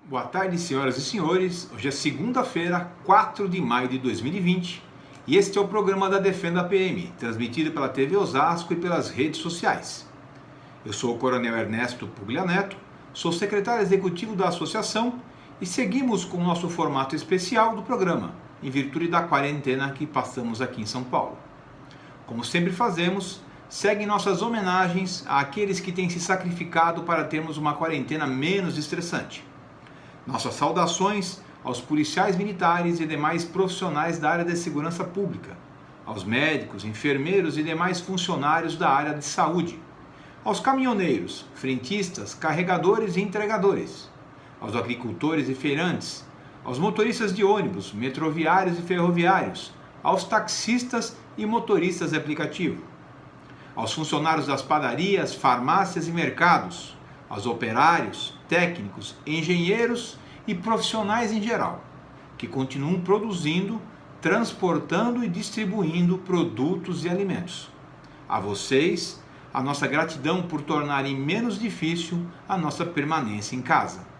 Boa tarde, senhoras e senhores. Hoje é segunda-feira, 4 de maio de 2020 e este é o programa da Defenda PM, transmitido pela TV Osasco e pelas redes sociais. Eu sou o Coronel Ernesto Puglia Neto, sou secretário executivo da associação e seguimos com o nosso formato especial do programa, em virtude da quarentena que passamos aqui em São Paulo. Como sempre fazemos, seguem nossas homenagens àqueles que têm se sacrificado para termos uma quarentena menos estressante. Nossas saudações aos policiais militares e demais profissionais da área de segurança pública, aos médicos, enfermeiros e demais funcionários da área de saúde, aos caminhoneiros, frentistas, carregadores e entregadores, aos agricultores e feirantes, aos motoristas de ônibus, metroviários e ferroviários, aos taxistas e motoristas de aplicativo, aos funcionários das padarias, farmácias e mercados, aos operários, técnicos, engenheiros e profissionais em geral, que continuam produzindo, transportando e distribuindo produtos e alimentos. A vocês, a nossa gratidão por tornarem menos difícil a nossa permanência em casa.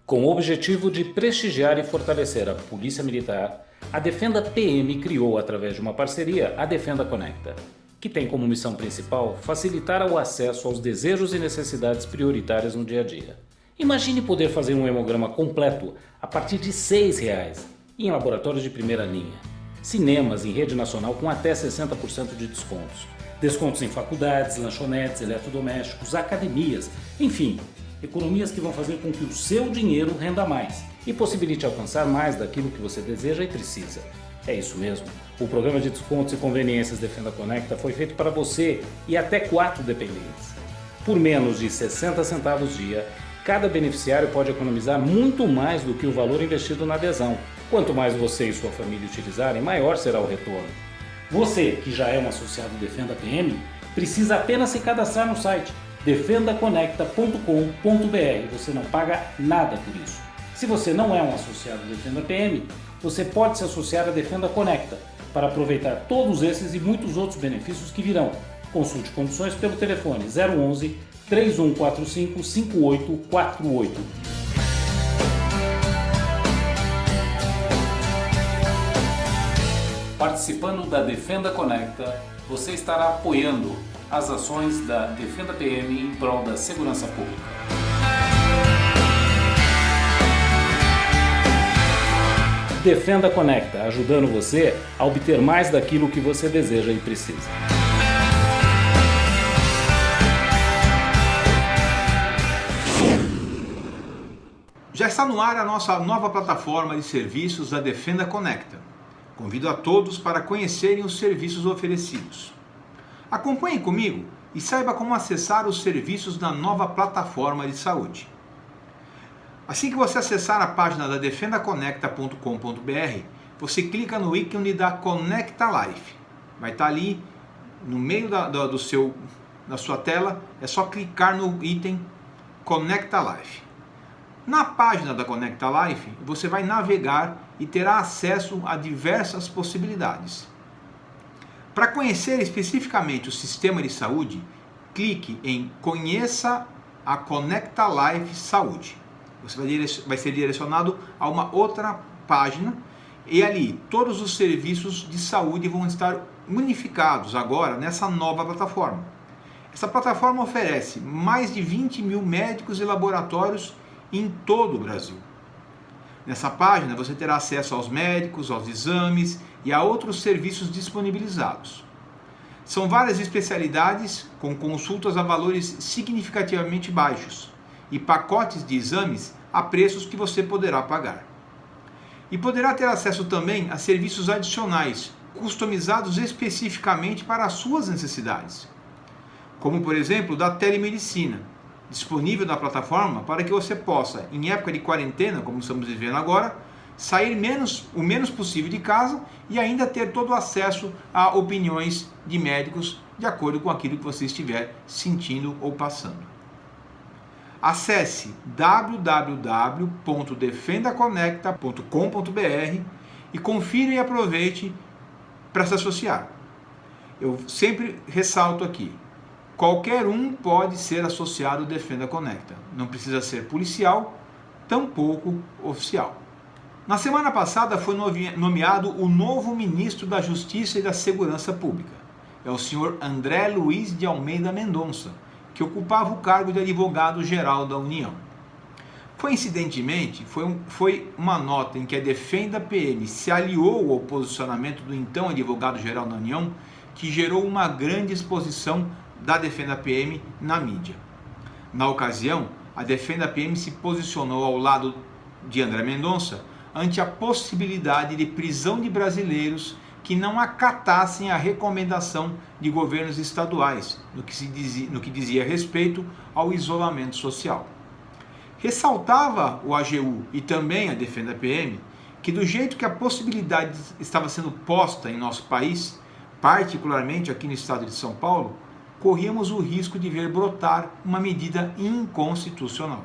Com o objetivo de prestigiar e fortalecer a Polícia Militar, a Defenda PM criou, através de uma parceria, a Defenda Conecta, que tem como missão principal facilitar o acesso aos desejos e necessidades prioritárias no dia a dia. Imagine poder fazer um hemograma completo a partir de R$ 6,00 em laboratórios de primeira linha, cinemas em rede nacional com até 60% de descontos, descontos em faculdades, lanchonetes, eletrodomésticos, academias, enfim, economias que vão fazer com que o seu dinheiro renda mais e possibilite alcançar mais daquilo que você deseja e precisa. É isso mesmo. O programa de descontos e conveniências Defenda Conecta foi feito para você e até 4 dependentes. Por menos de 60 centavos dia, cada beneficiário pode economizar muito mais do que o valor investido na adesão. Quanto mais você e sua família utilizarem, maior será o retorno. Você, que já é um associado Defenda PM, precisa apenas se cadastrar no site defendaconecta.com.br. Você não paga nada por isso. Se você não é um associado Defenda PM, você pode se associar à Defenda Conecta para aproveitar todos esses e muitos outros benefícios que virão. Consulte condições pelo telefone 011 3145 5848. Participando da Defenda Conecta, você estará apoiando as ações da Defenda PM em prol da segurança pública. Defenda Conecta, ajudando você a obter mais daquilo que você deseja e precisa. Já está no ar a nossa nova plataforma de serviços, a Defenda Conecta. Convido a todos para conhecerem os serviços oferecidos. Acompanhe comigo e saiba como acessar os serviços da nova plataforma de saúde. Assim que você acessar a página da defendaconecta.com.br, você clica no ícone da Conecta Life. Vai estar ali no meio da sua tela, é só clicar no item Conecta Life. Na página da Conecta Life, você vai navegar e terá acesso a diversas possibilidades. Para conhecer especificamente o sistema de saúde, clique em Conheça a Conecta Life Saúde. Você vai ser direcionado a uma outra página e ali todos os serviços de saúde vão estar unificados agora nessa nova plataforma. Essa plataforma oferece mais de 20 mil médicos e laboratórios em todo o Brasil. Nessa página você terá acesso aos médicos, aos exames e a outros serviços disponibilizados. São várias especialidades com consultas a valores significativamente baixos e pacotes de exames a preços que você poderá pagar. E poderá ter acesso também a serviços adicionais, customizados especificamente para as suas necessidades, como por exemplo da telemedicina, disponível na plataforma para que você possa, em época de quarentena, como estamos vivendo agora, sair o menos possível de casa e ainda ter todo o acesso a opiniões de médicos de acordo com aquilo que você estiver sentindo ou passando. Acesse www.defendaconecta.com.br e confira e aproveite para se associar. Eu sempre ressalto aqui, qualquer um pode ser associado ao Defenda Conecta. Não precisa ser policial, tampouco oficial. Na semana passada foi nomeado o novo ministro da Justiça e da Segurança Pública. É o senhor André Luiz de Almeida Mendonça, que ocupava o cargo de advogado-geral da União. Coincidentemente, foi uma nota em que a Defenda PM se aliou ao posicionamento do então advogado-geral da União que gerou uma grande exposição da Defenda PM na mídia. Na ocasião, a Defenda PM se posicionou ao lado de André Mendonça ante a possibilidade de prisão de brasileiros que não acatassem a recomendação de governos estaduais no que dizia respeito ao isolamento social. Ressaltava o AGU e também a Defenda PM que do jeito que a possibilidade estava sendo posta em nosso país, particularmente aqui no estado de São Paulo, corríamos o risco de ver brotar uma medida inconstitucional.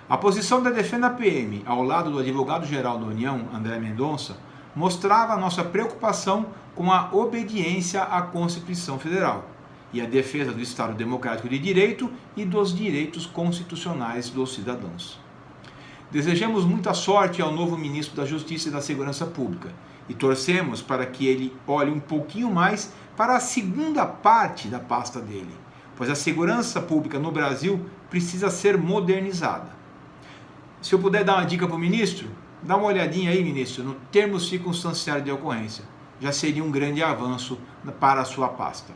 A posição da Defenda PM ao lado do advogado-geral da União, André Mendonça, mostrava a nossa preocupação com a obediência à Constituição Federal e a defesa do Estado Democrático de Direito e dos direitos constitucionais dos cidadãos. Desejamos muita sorte ao novo ministro da Justiça e da Segurança Pública e torcemos para que ele olhe um pouquinho mais para a segunda parte da pasta dele, pois a segurança pública no Brasil precisa ser modernizada. Se eu puder dar uma dica para o ministro, dá uma olhadinha aí, ministro, no termo circunstanciado de ocorrência. Já seria um grande avanço para a sua pasta.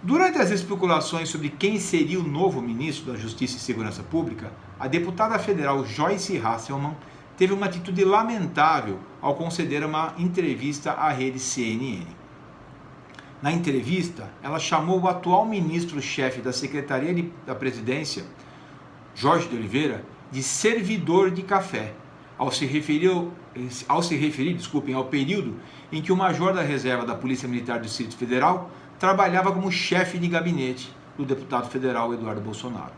Durante as especulações sobre quem seria o novo ministro da Justiça e Segurança Pública, a deputada federal Joyce Hasselmann teve uma atitude lamentável ao conceder uma entrevista à rede CNN. Na entrevista, ela chamou o atual ministro-chefe da Secretaria da Presidência, Jorge de Oliveira, de servidor de café, ao se referir ao período em que o major da reserva da Polícia Militar do Distrito Federal trabalhava como chefe de gabinete do deputado federal Eduardo Bolsonaro.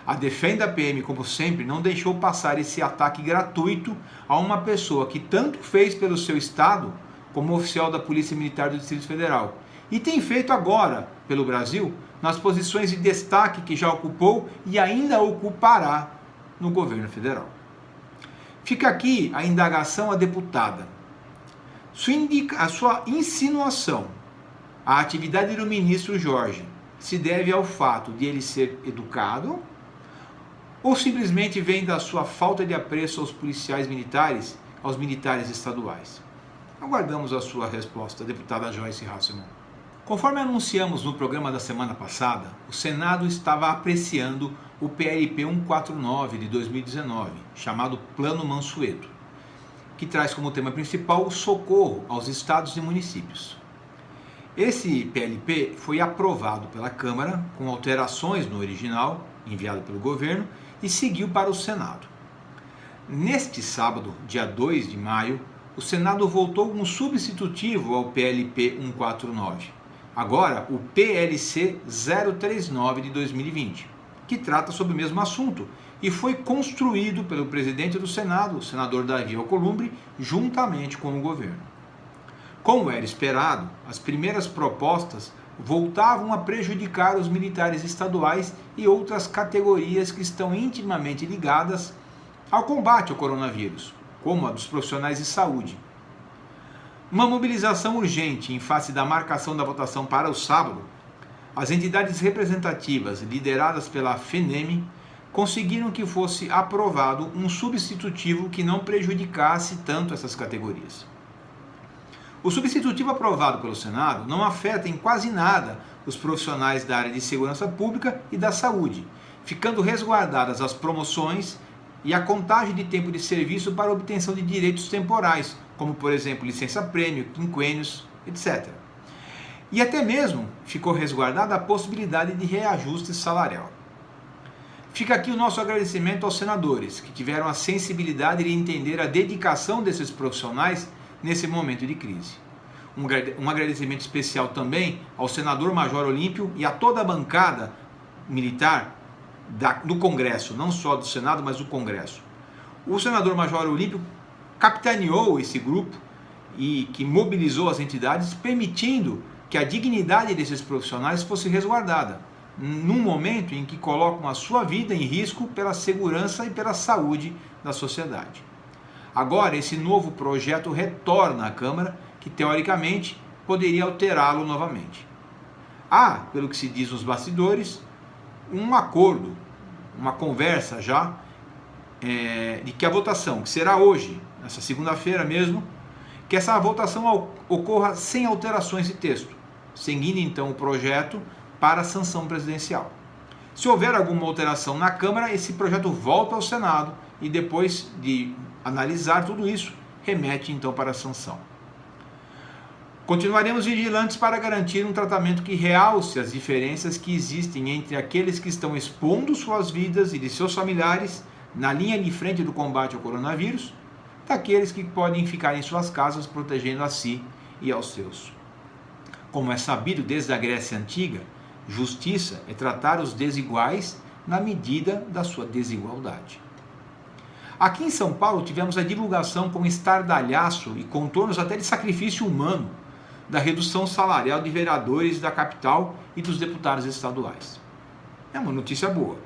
A Defenda PM, como sempre, não deixou passar esse ataque gratuito a uma pessoa que tanto fez pelo seu estado como oficial da Polícia Militar do Distrito Federal e tem feito agora pelo Brasil nas posições de destaque que já ocupou e ainda ocupará no governo federal. Fica aqui a indagação à deputada. A sua insinuação à atividade do ministro Jorge se deve ao fato de ele ser educado ou simplesmente vem da sua falta de apreço aos policiais militares, aos militares estaduais? Aguardamos a sua resposta, deputada Joyce Hasselmann. Conforme anunciamos no programa da semana passada, o Senado estava apreciando o PLP 149 de 2019, chamado Plano Mansueto, que traz como tema principal o socorro aos estados e municípios. Esse PLP foi aprovado pela Câmara com alterações no original, enviado pelo governo, e seguiu para o Senado. Neste sábado, dia 2 de maio, o Senado votou um substitutivo ao PLP 149, agora o PLC 039 de 2020, que trata sobre o mesmo assunto e foi construído pelo presidente do Senado, o senador Davi Alcolumbre, juntamente com o governo. Como era esperado, as primeiras propostas voltavam a prejudicar os militares estaduais e outras categorias que estão intimamente ligadas ao combate ao coronavírus, como a dos profissionais de saúde. Uma mobilização urgente em face da marcação da votação para o sábado, as entidades representativas lideradas pela FENEM conseguiram que fosse aprovado um substitutivo que não prejudicasse tanto essas categorias. O substitutivo aprovado pelo Senado não afeta em quase nada os profissionais da área de segurança pública e da saúde, ficando resguardadas as promoções e a contagem de tempo de serviço para obtenção de direitos temporais, como por exemplo licença-prêmio, quinquênios, etc. E até mesmo ficou resguardada a possibilidade de reajuste salarial. Fica aqui o nosso agradecimento aos senadores, que tiveram a sensibilidade de entender a dedicação desses profissionais nesse momento de crise. Um agradecimento especial também ao senador Major Olímpio e a toda a bancada militar do Congresso, não só do Senado, mas do Congresso. O senador Major Olímpio capitaneou esse grupo e que mobilizou as entidades, permitindo que a dignidade desses profissionais fosse resguardada, num momento em que colocam a sua vida em risco pela segurança e pela saúde da sociedade. Agora, esse novo projeto retorna à Câmara, que teoricamente poderia alterá-lo novamente. Há, pelo que se diz nos bastidores, um acordo, uma conversa já, de que a votação, que será hoje, nessa segunda-feira mesmo, que essa votação ocorra sem alterações de texto, seguindo então o projeto para a sanção presidencial. Se houver alguma alteração na Câmara, esse projeto volta ao Senado e depois de analisar tudo isso, remete então para a sanção. Continuaremos vigilantes para garantir um tratamento que realce as diferenças que existem entre aqueles que estão expondo suas vidas e de seus familiares na linha de frente do combate ao coronavírus, daqueles que podem ficar em suas casas protegendo a si e aos seus. Como é sabido desde a Grécia Antiga, justiça é tratar os desiguais na medida da sua desigualdade. Aqui em São Paulo tivemos a divulgação com estardalhaço e contornos até de sacrifício humano da redução salarial de vereadores da capital e dos deputados estaduais. É uma notícia boa,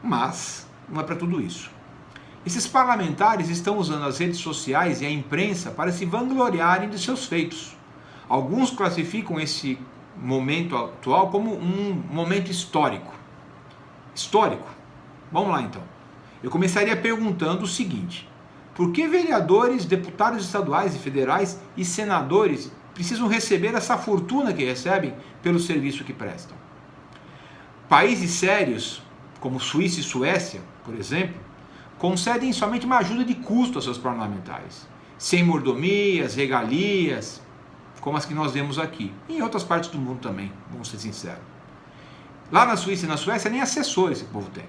mas não é para tudo isso. Esses parlamentares estão usando as redes sociais e a imprensa para se vangloriarem de seus feitos. Alguns classificam esse momento atual como um momento histórico. Histórico? Vamos lá então. Eu começaria perguntando o seguinte: por que vereadores, deputados estaduais e federais e senadores precisam receber essa fortuna que recebem pelo serviço que prestam? Países sérios, como Suíça e Suécia, por exemplo, concedem somente uma ajuda de custo aos seus parlamentares, sem mordomias, regalias, como as que nós vemos aqui, e em outras partes do mundo também, vamos ser sinceros. Lá na Suíça e na Suécia nem assessor esse povo tem.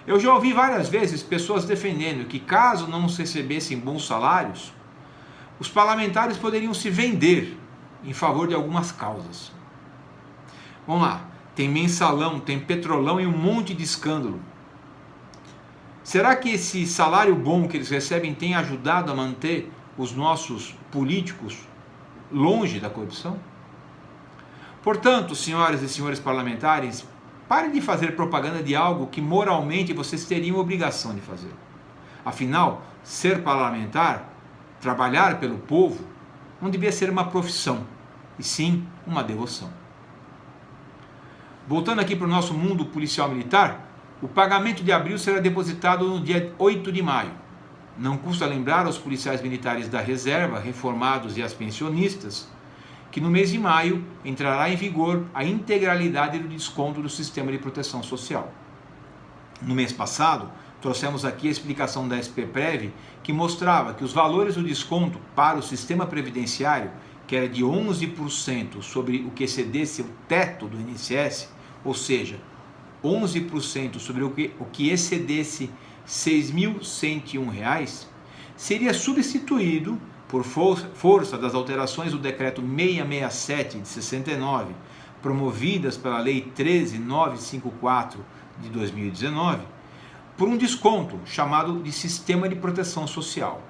Eu já ouvi várias vezes pessoas defendendo que caso não se recebessem bons salários, os parlamentares poderiam se vender em favor de algumas causas. Vamos lá, tem mensalão, tem petrolão e um monte de escândalo. Será que esse salário bom que eles recebem tem ajudado a manter os nossos políticos longe da corrupção? Portanto, senhoras e senhores parlamentares, parem de fazer propaganda de algo que moralmente vocês teriam obrigação de fazer. Afinal, ser parlamentar, trabalhar pelo povo, não devia ser uma profissão, e sim uma devoção. Voltando aqui para o nosso mundo policial militar, o pagamento de abril será depositado no dia 8 de maio. Não custa lembrar aos policiais militares da reserva, reformados e às pensionistas, que no mês de maio entrará em vigor a integralidade do desconto do sistema de proteção social. No mês passado, trouxemos aqui a explicação da SPPrev, que mostrava que os valores do desconto para o sistema previdenciário, que era de 11% sobre o que excedesse o teto do INSS, ou seja, 11% sobre o que excedesse R$ 6.101, seria substituído por força das alterações do Decreto 667 de 69, promovidas pela Lei 13.954 de 2019, por um desconto chamado de Sistema de Proteção Social.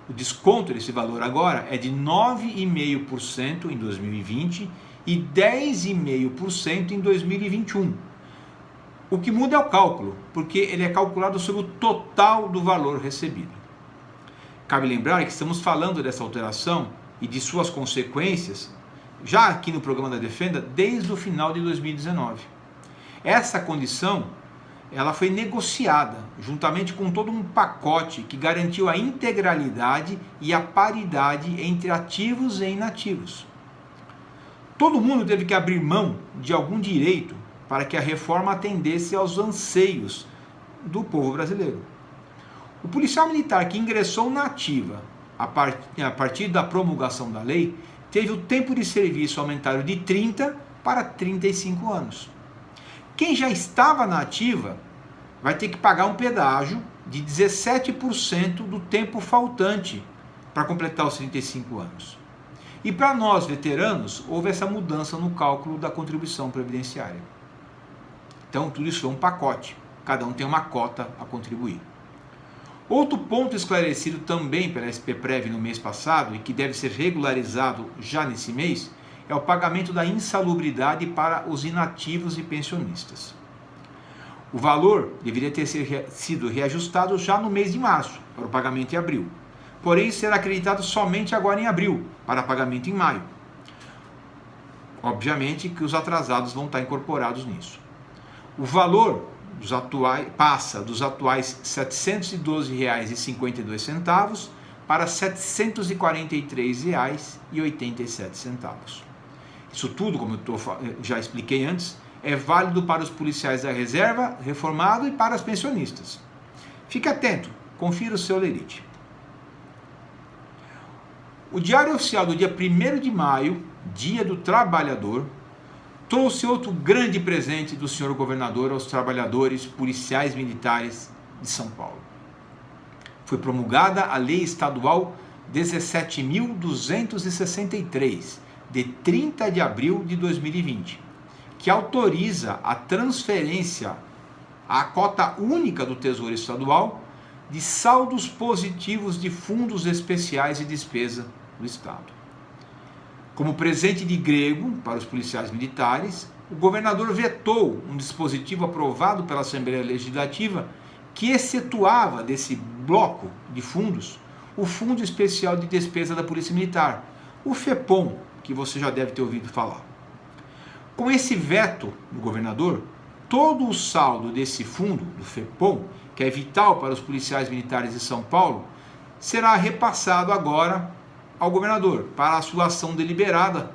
O desconto desse valor agora é de 9,5% em 2020 e 10,5% em 2021. O que muda é o cálculo, porque ele é calculado sobre o total do valor recebido. Cabe lembrar que estamos falando dessa alteração e de suas consequências já aqui no programa da Defenda desde o final de 2019. Essa condição ela foi negociada juntamente com todo um pacote que garantiu a integralidade e a paridade entre ativos e inativos. Todo mundo teve que abrir mão de algum direito para que a reforma atendesse aos anseios do povo brasileiro. O policial militar que ingressou na ativa a partir da promulgação da lei teve o tempo de serviço aumentado de 30 para 35 anos. Quem já estava na ativa vai ter que pagar um pedágio de 17% do tempo faltante para completar os 35 anos. E para nós veteranos, houve essa mudança no cálculo da contribuição previdenciária. Então tudo isso é um pacote, cada um tem uma cota a contribuir. Outro ponto esclarecido também pela SPPrev no mês passado e que deve ser regularizado já nesse mês é o pagamento da insalubridade para os inativos e pensionistas. O valor deveria ter sido reajustado já no mês de março, para o pagamento em abril. Porém, será acreditado somente agora em abril, para pagamento em maio. Obviamente que os atrasados vão estar incorporados nisso. O valor passa dos atuais R$ 712,52 para R$ 743,87. Isso tudo, como eu já expliquei antes, é válido para os policiais da reserva, reformado e para os pensionistas. Fique atento, confira o seu lerite. O Diário Oficial do dia 1º de maio, Dia do Trabalhador, trouxe outro grande presente do senhor governador aos trabalhadores policiais militares de São Paulo. Foi promulgada a Lei Estadual 17.263, de 30 de abril de 2020, que autoriza a transferência à cota única do Tesouro Estadual de saldos positivos de fundos especiais de despesa do Estado. Como presente de grego para os policiais militares, o governador vetou um dispositivo aprovado pela Assembleia Legislativa que excetuava desse bloco de fundos o Fundo Especial de Despesa da Polícia Militar, o FEPOM, que você já deve ter ouvido falar. Com esse veto do governador, todo o saldo desse fundo, do FEPOM, que é vital para os policiais militares de São Paulo, será repassado agora ao governador, para a sua ação deliberada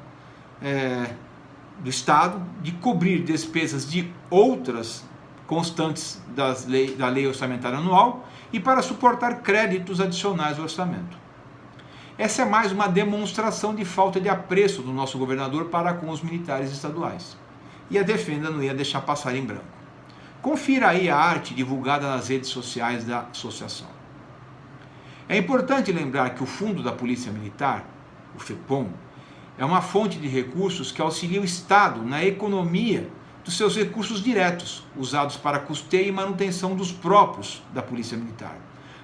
do Estado de cobrir despesas de outras constantes da Lei Orçamentária Anual e para suportar créditos adicionais ao orçamento. Essa é mais uma demonstração de falta de apreço do nosso governador para com os militares estaduais. E a Defenda não ia deixar passar em branco. Confira aí a arte divulgada nas redes sociais da associação. É importante lembrar que o Fundo da Polícia Militar, o FEPOM, é uma fonte de recursos que auxilia o Estado na economia dos seus recursos diretos, usados para custeio e manutenção dos próprios da Polícia Militar,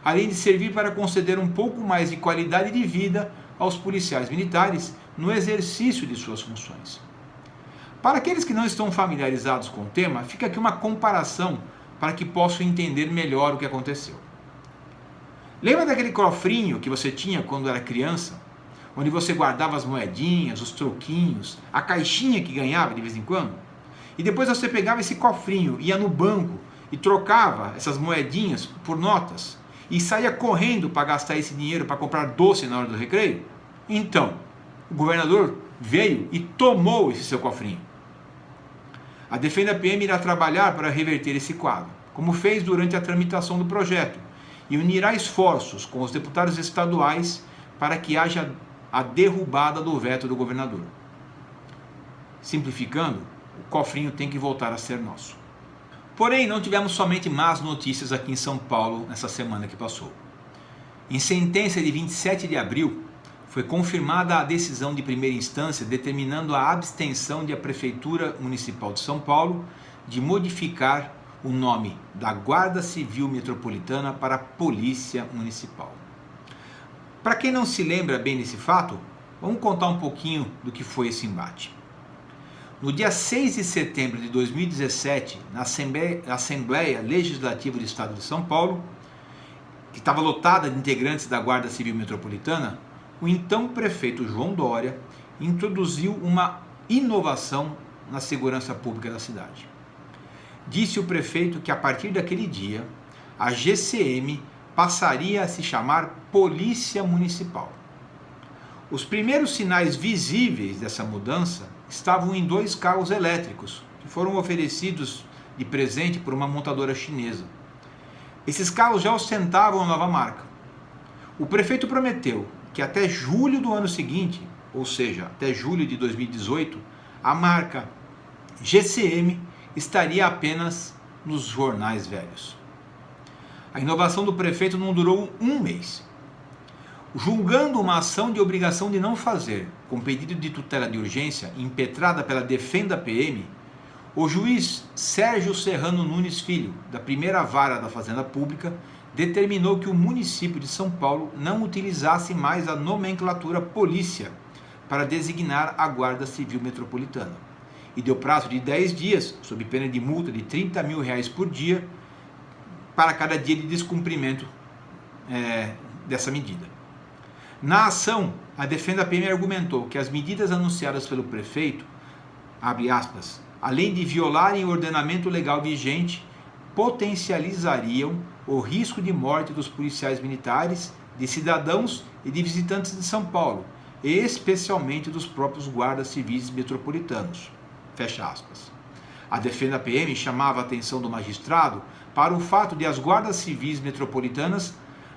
além de servir para conceder um pouco mais de qualidade de vida aos policiais militares no exercício de suas funções. Para aqueles que não estão familiarizados com o tema, fica aqui uma comparação para que possam entender melhor o que aconteceu. Lembra daquele cofrinho que você tinha quando era criança, onde você guardava as moedinhas, os troquinhos, a caixinha que ganhava de vez em quando? E depois você pegava esse cofrinho, ia no banco e trocava essas moedinhas por notas e saía correndo para gastar esse dinheiro para comprar doce na hora do recreio? Então, o governador veio e tomou esse seu cofrinho. A Defenda PM irá trabalhar para reverter esse quadro, como fez durante a tramitação do projeto, e unirá esforços com os deputados estaduais para que haja a derrubada do veto do governador. Simplificando, o cofrinho tem que voltar a ser nosso. Porém, não tivemos somente más notícias aqui em São Paulo nessa semana que passou. Em sentença de 27 de abril, foi confirmada a decisão de primeira instância determinando a abstenção da Prefeitura Municipal de São Paulo de modificar o nome da Guarda Civil Metropolitana para Polícia Municipal. Para quem não se lembra bem desse fato, vamos contar um pouquinho do que foi esse embate. No dia 6 de setembro de 2017, na Assembleia Legislativa do Estado de São Paulo, que estava lotada de integrantes da Guarda Civil Metropolitana, o então prefeito João Dória introduziu uma inovação na segurança pública da cidade. Disse o prefeito que a partir daquele dia, a GCM passaria a se chamar Polícia Municipal. Os primeiros sinais visíveis dessa mudança estavam em 2 carros elétricos, que foram oferecidos de presente por uma montadora chinesa. Esses carros já ostentavam a nova marca. O prefeito prometeu que até julho do ano seguinte, ou seja, até julho de 2018, a marca GCM estaria apenas nos jornais velhos. A inovação do prefeito não durou um mês. Julgando uma ação de obrigação de não fazer, com pedido de tutela de urgência impetrada pela Defenda PM, O juiz Sérgio Serrano Nunes Filho, da primeira vara da Fazenda Pública, determinou que o município de São Paulo não utilizasse mais a nomenclatura polícia para designar a Guarda Civil Metropolitana e deu prazo de 10 dias, sob pena de multa de R$30 mil por dia, para cada dia de descumprimento dessa medida. Na ação, a Defenda PM argumentou que as medidas anunciadas pelo prefeito, abre aspas, além de violarem o ordenamento legal vigente, potencializariam o risco de morte dos policiais militares, de cidadãos e de visitantes de São Paulo, e especialmente dos próprios guardas civis metropolitanos. Fecha aspas. A Defenda PM chamava a atenção do magistrado para o fato de as guardas civis metropolitanas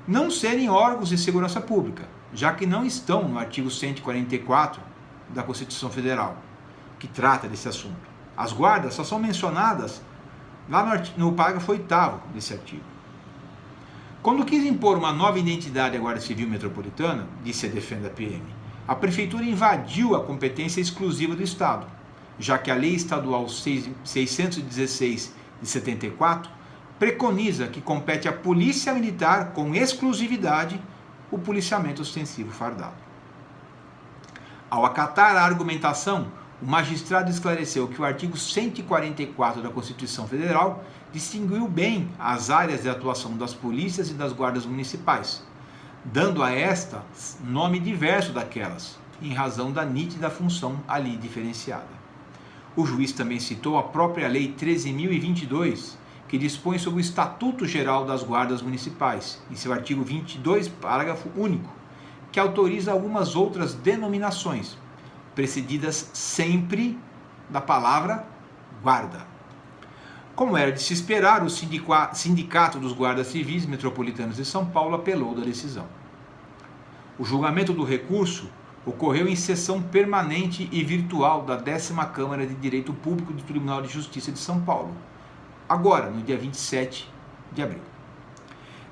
não serem órgãos de segurança pública, já que não estão no artigo 144 da Constituição Federal, que trata desse assunto. As guardas só são mencionadas lá no parágrafo 8º desse artigo. Quando quis impor uma nova identidade à Guarda Civil Metropolitana, disse a Defenda PM, a Prefeitura invadiu a competência exclusiva do Estado, já que a Lei Estadual 616 de 74 preconiza que compete à Polícia Militar, com exclusividade, o policiamento ostensivo fardado. Ao acatar a argumentação, o magistrado esclareceu que o artigo 144 da Constituição Federal distinguiu bem as áreas de atuação das polícias e das guardas municipais, dando a estas nome diverso daquelas, em razão da nítida função ali diferenciada. O juiz também citou a própria Lei 13.022, que dispõe sobre o Estatuto Geral das Guardas Municipais, em seu artigo 22, parágrafo único, que autoriza algumas outras denominações, precedidas sempre da palavra guarda. Como era de se esperar, o Sindicato dos Guardas Civis Metropolitanos de São Paulo apelou da decisão. O julgamento do recurso ocorreu em sessão permanente e virtual da 10ª Câmara de Direito Público do Tribunal de Justiça de São Paulo, agora, no dia 27 de abril.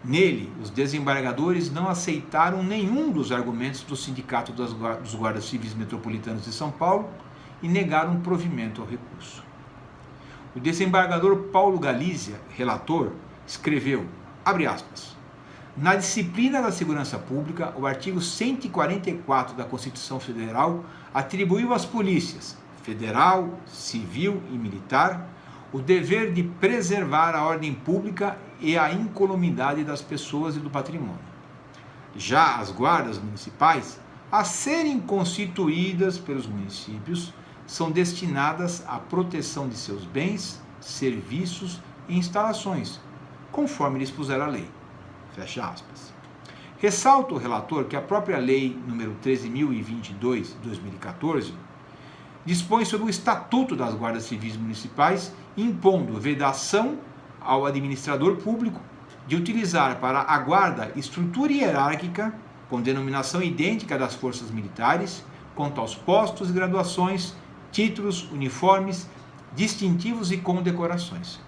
Nele, os desembargadores não aceitaram nenhum dos argumentos do Sindicato dos Guardas Civis Metropolitanos de São Paulo e negaram provimento ao recurso. O desembargador Paulo Galizia, relator, escreveu, abre aspas, na disciplina da segurança pública, o artigo 144 da Constituição Federal atribuiu às polícias, federal, civil e militar, o dever de preservar a ordem pública e a incolumidade das pessoas e do patrimônio. Já as guardas municipais, a serem constituídas pelos municípios, são destinadas à proteção de seus bens, serviços e instalações, conforme dispuser a lei. Fecha aspas. Ressalta o relator que a própria Lei nº 13.022, de 2014, dispõe sobre o Estatuto das Guardas Civis Municipais, impondo vedação ao administrador público de utilizar para a guarda estrutura hierárquica com denominação idêntica das forças militares, quanto aos postos e graduações, títulos, uniformes, distintivos e condecorações.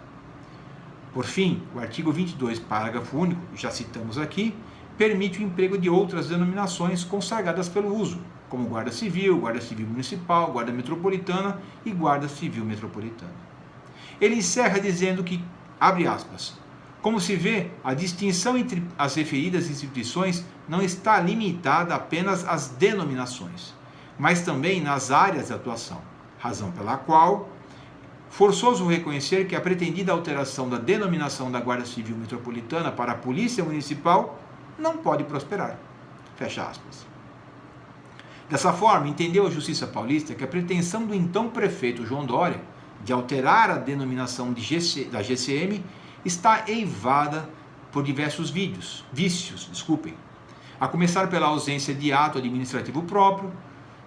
Por fim, o artigo 22, parágrafo único, já citamos aqui, permite o emprego de outras denominações consagradas pelo uso, como Guarda Civil Municipal, Guarda Metropolitana e Guarda Civil Metropolitana. Ele encerra dizendo que, abre aspas, como se vê, a distinção entre as referidas instituições não está limitada apenas às denominações, mas também nas áreas de atuação, razão pela qual forçoso reconhecer que a pretendida alteração da denominação da Guarda Civil Metropolitana para a Polícia Municipal não pode prosperar. Fecha aspas. Dessa forma, entendeu a Justiça Paulista que a pretensão do então prefeito João Dória de alterar a denominação da GCM está eivada por diversos vícios, a começar pela ausência de ato administrativo próprio,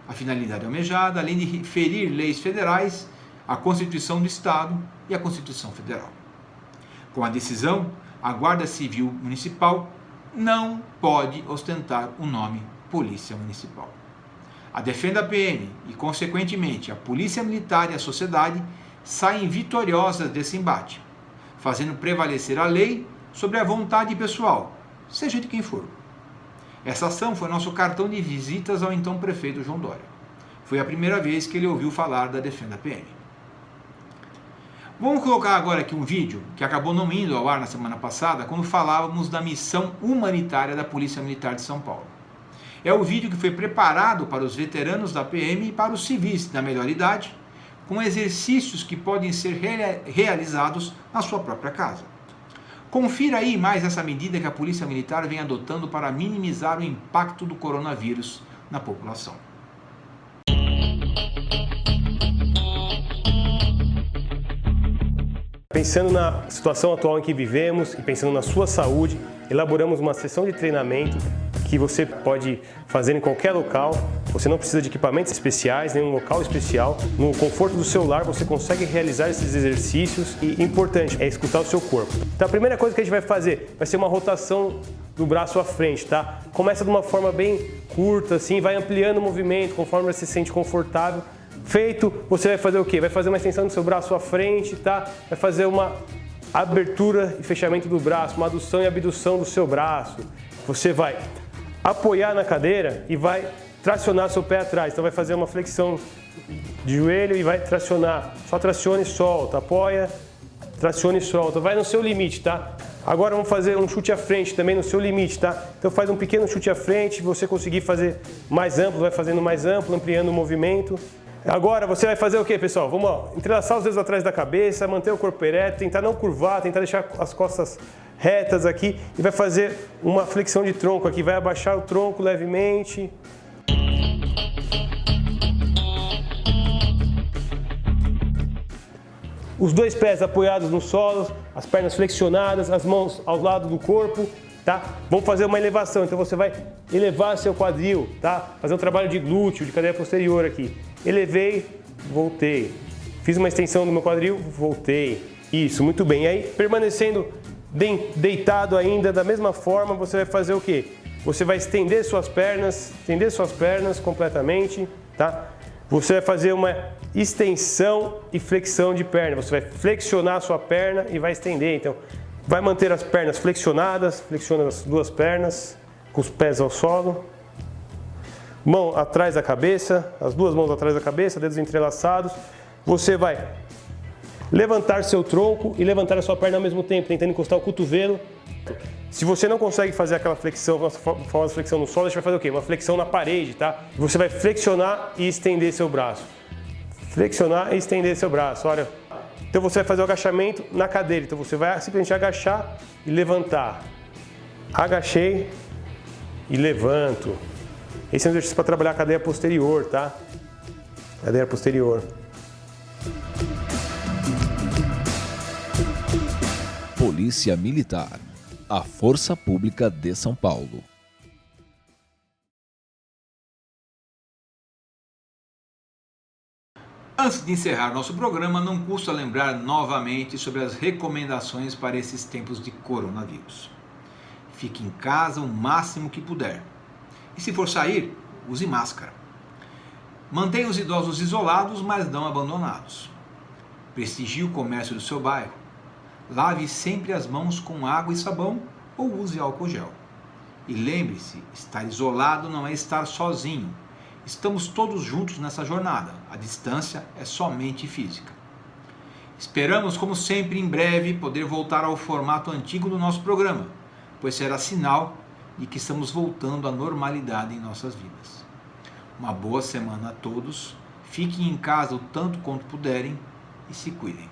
a finalidade almejada, além de ferir leis federais, a Constituição do Estado e a Constituição Federal. Com a decisão, a Guarda Civil Municipal não pode ostentar o nome Polícia Municipal. A Defenda PM e, consequentemente, a Polícia Militar e a sociedade saem vitoriosas desse embate, fazendo prevalecer a lei sobre a vontade pessoal, seja de quem for. Essa ação foi nosso cartão de visitas ao então prefeito João Dória. Foi a primeira vez que ele ouviu falar da Defenda PM. Vamos colocar agora aqui um vídeo que acabou não indo ao ar na semana passada, quando falávamos da missão humanitária da Polícia Militar de São Paulo. É o vídeo que foi preparado para os veteranos da PM e para os civis da melhor idade, com exercícios que podem ser realizados na sua própria casa. Confira aí mais essa medida que a Polícia Militar vem adotando para minimizar o impacto do coronavírus na população. Pensando na situação atual em que vivemos e pensando na sua saúde, elaboramos uma sessão de treinamento que você pode fazer em qualquer local. Você não precisa de equipamentos especiais, nenhum local especial. No conforto do seu lar você consegue realizar esses exercícios e importante é escutar o seu corpo. Então a primeira coisa que a gente vai fazer vai ser uma rotação do braço à frente, tá? Começa de uma forma bem curta, assim, vai ampliando o movimento conforme você se sente confortável. Feito, você vai fazer o quê? Vai fazer uma extensão do seu braço à frente, tá? Vai fazer uma abertura e fechamento do braço, uma adução e abdução do seu braço. Você vai apoiar na cadeira e vai tracionar seu pé atrás. Então vai fazer uma flexão de joelho e vai tracionar. Só traciona e solta, apoia, traciona e solta. Vai no seu limite, tá? Agora vamos fazer um chute à frente também no seu limite, tá? Então faz um pequeno chute à frente, você conseguir fazer mais amplo, vai fazendo mais amplo, ampliando o movimento. Agora você vai fazer o que, pessoal? Vamos lá, entrelaçar os dedos atrás da cabeça, manter o corpo ereto, tentar não curvar, tentar deixar as costas retas aqui e vai fazer uma flexão de tronco aqui, vai abaixar o tronco levemente. Os dois pés apoiados no solo, as pernas flexionadas, as mãos ao lado do corpo, tá? Vamos fazer uma elevação, então você vai elevar seu quadril, tá? Fazer um trabalho de glúteo, de cadeira posterior aqui. Elevei, voltei. Fiz uma extensão do meu quadril, voltei. Isso, muito bem. E aí, permanecendo bem deitado ainda, da mesma forma, você vai fazer o quê? Você vai estender suas pernas completamente, tá? Você vai fazer uma extensão e flexão de perna. Você vai flexionar a sua perna e vai estender. Então, vai manter as pernas flexionadas, flexiona as duas pernas, com os pés ao solo. Mão atrás da cabeça, as duas mãos atrás da cabeça, dedos entrelaçados. Você vai levantar seu tronco e levantar a sua perna ao mesmo tempo, tentando encostar o cotovelo. Se você não consegue fazer aquela flexão, a famosa flexão no solo, a gente vai fazer o quê? Uma flexão na parede, tá? Você vai flexionar e estender seu braço. Flexionar e estender seu braço, olha. Então você vai fazer o agachamento na cadeira. Então você vai simplesmente agachar e levantar. Agachei e levanto. Esse é um exercício para trabalhar a cadeira posterior, tá? Cadeira posterior. Polícia Militar, a Força Pública de São Paulo. Antes de encerrar nosso programa, não custa lembrar novamente sobre as recomendações para esses tempos de coronavírus. Fique em casa o máximo que puder. E se for sair, use máscara. Mantenha os idosos isolados, mas não abandonados. Prestigie o comércio do seu bairro. Lave sempre as mãos com água e sabão ou use álcool gel. E lembre-se, estar isolado não é estar sozinho. Estamos todos juntos nessa jornada. A distância é somente física. Esperamos, como sempre, em breve, poder voltar ao formato antigo do nosso programa, pois será sinal de que estamos voltando à normalidade em nossas vidas. Uma boa semana a todos, fiquem em casa o tanto quanto puderem e se cuidem.